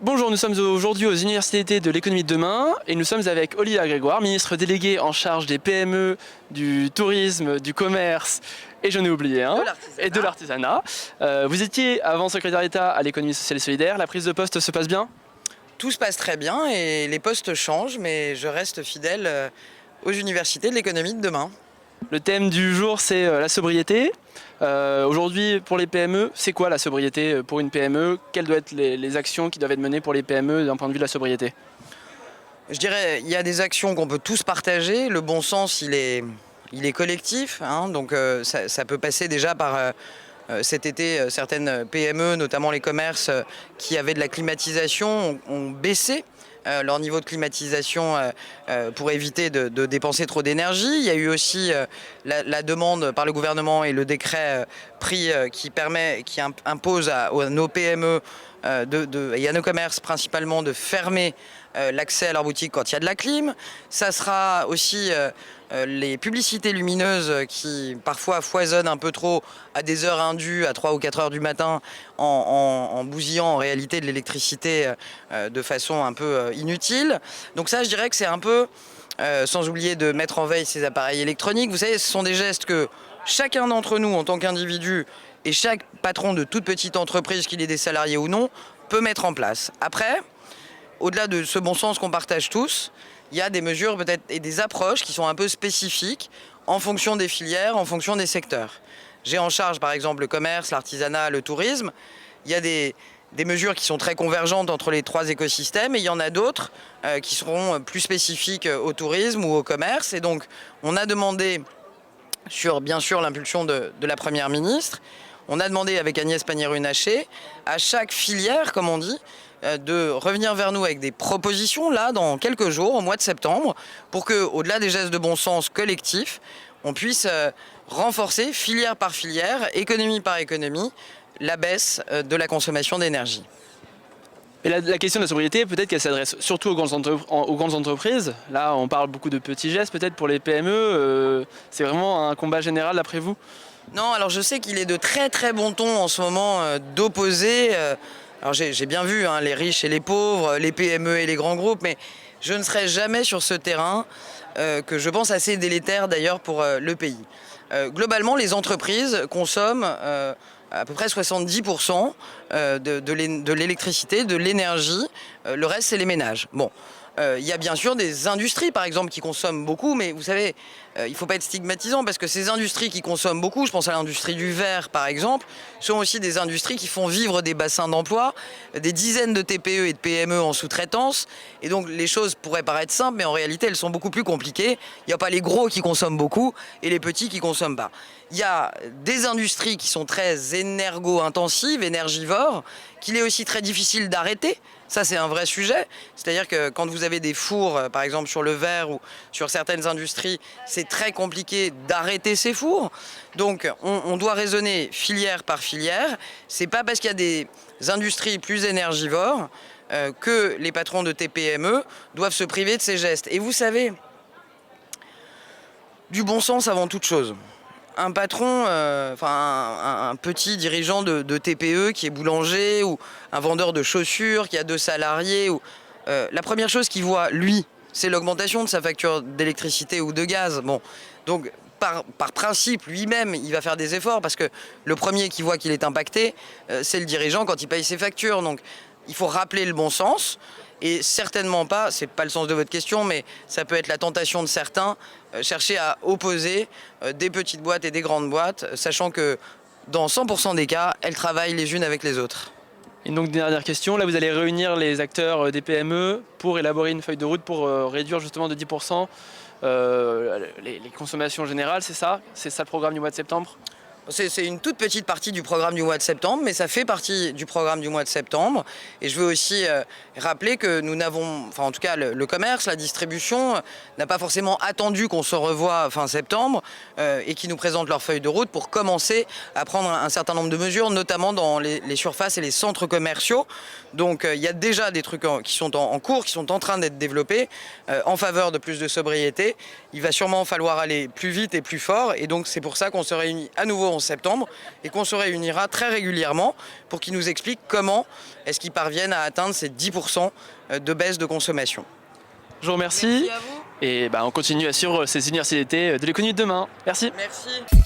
Bonjour, nous sommes aujourd'hui aux universités de l'économie de demain et nous sommes avec Olivia Grégoire, ministre déléguée en charge des PME, du tourisme, du commerce et j'en ai oublié un, et de l'artisanat. Vous étiez avant secrétaire d'État à l'économie sociale et solidaire, la prise de poste se passe bien? Tout se passe très bien et les postes changent, mais je reste fidèle aux universités de l'économie de demain. Le thème du jour c'est la sobriété. Aujourd'hui pour les PME, c'est quoi la sobriété pour une PME? Quelles doivent être les actions qui doivent être menées pour les PME d'un point de vue de la sobriété? Je dirais il y a des actions qu'on peut tous partager. Le bon sens, il est collectif, hein, donc ça peut passer déjà par cet été, certaines PME, notamment les commerces qui avaient de la climatisation, ont baissé leur niveau de climatisation pour éviter de dépenser trop d'énergie. Il y a eu aussi la demande par le gouvernement et le décret pris qui impose à nos PME et à nos commerces principalement de fermer l'accès à leur boutique quand il y a de la clim. Ça sera aussi les publicités lumineuses qui parfois foisonnent un peu trop à des heures indues, à 3 ou 4 heures du matin, en bousillant en réalité de l'électricité de façon un peu inutile. Donc ça, je dirais que c'est un peu, sans oublier de mettre en veille ces appareils électroniques. Vous savez, ce sont des gestes que chacun d'entre nous, en tant qu'individu, et chaque patron de toute petite entreprise, qu'il ait des salariés ou non, peut mettre en place. Après, au-delà de ce bon sens qu'on partage tous, il y a des mesures peut-être et des approches qui sont un peu spécifiques en fonction des filières, en fonction des secteurs. J'ai en charge par exemple le commerce, l'artisanat, le tourisme. Il y a des mesures qui sont très convergentes entre les trois écosystèmes et il y en a d'autres qui seront plus spécifiques au tourisme ou au commerce. Et donc on a demandé, sur bien sûr l'impulsion de la Première ministre, on a demandé avec Agnès Pannier-Runacher à chaque filière, comme on dit, de revenir vers nous avec des propositions, là, dans quelques jours, au mois de septembre, pour que, au-delà des gestes de bon sens collectifs, on puisse renforcer, filière par filière, économie par économie, la baisse de la consommation d'énergie. Et la question de la sobriété, peut-être qu'elle s'adresse surtout aux grandes entreprises. Là, on parle beaucoup de petits gestes, peut-être pour les PME. C'est vraiment un combat général, d'après vous? Non, alors je sais qu'il est de très très bon ton en ce moment d'opposer. Alors j'ai bien vu hein, les riches et les pauvres, les PME et les grands groupes, mais je ne serai jamais sur ce terrain que je pense assez délétère d'ailleurs pour le pays. Globalement, les entreprises consomment à peu près 70% de l'électricité, de l'énergie. Le reste, c'est les ménages. Bon. Il y a bien sûr des industries, par exemple, qui consomment beaucoup, mais vous savez, il ne faut pas être stigmatisant parce que ces industries qui consomment beaucoup, je pense à l'industrie du verre, par exemple, sont aussi des industries qui font vivre des bassins d'emploi, des dizaines de TPE et de PME en sous-traitance. Et donc, les choses pourraient paraître simples, mais en réalité, elles sont beaucoup plus compliquées. Il n'y a pas les gros qui consomment beaucoup et les petits qui ne consomment pas. Il y a des industries qui sont très énergo-intensives, énergivores, qu'il est aussi très difficile d'arrêter. Ça, c'est un vrai sujet. C'est-à-dire que quand vous avez des fours, par exemple sur le verre ou sur certaines industries, c'est très compliqué d'arrêter ces fours. Donc, on doit raisonner filière par filière. C'est pas parce qu'il y a des industries plus énergivores que les patrons de TPME doivent se priver de ces gestes. Et vous savez, du bon sens avant toute chose. Un patron, un petit dirigeant de TPE qui est boulanger ou un vendeur de chaussures qui a 2 salariés, la première chose qu'il voit, lui, c'est l'augmentation de sa facture d'électricité ou de gaz. Bon, donc par principe, lui-même, il va faire des efforts parce que le premier qui voit qu'il est impacté, c'est le dirigeant quand il paye ses factures. Donc il faut rappeler le bon sens. Et certainement pas, c'est pas le sens de votre question, mais ça peut être la tentation de certains, chercher à opposer des petites boîtes et des grandes boîtes, sachant que dans 100% des cas, elles travaillent les unes avec les autres. Et donc, dernière question, là vous allez réunir les acteurs des PME pour élaborer une feuille de route pour réduire justement de 10% les consommations générales, c'est ça? C'est ça le programme du mois de septembre? C'est une toute petite partie du programme du mois de septembre, mais ça fait partie du programme du mois de septembre. Et je veux aussi rappeler que nous n'avons, enfin en tout cas le commerce, la distribution, n'a pas forcément attendu qu'on se revoie fin septembre et qui nous présentent leur feuille de route pour commencer à prendre un certain nombre de mesures, notamment dans les surfaces et les centres commerciaux. Donc il y a déjà des trucs qui sont en cours, qui sont en train d'être développés en faveur de plus de sobriété. Il va sûrement falloir aller plus vite et plus fort. Et donc c'est pour ça qu'on se réunit à nouveau en septembre et qu'on se réunira très régulièrement pour qu'ils nous expliquent comment est-ce qu'ils parviennent à atteindre ces 10% de baisse de consommation. Je vous remercie. Merci à vous. Et on continue à suivre ces universités d'été de l'économie de demain. Merci. Merci.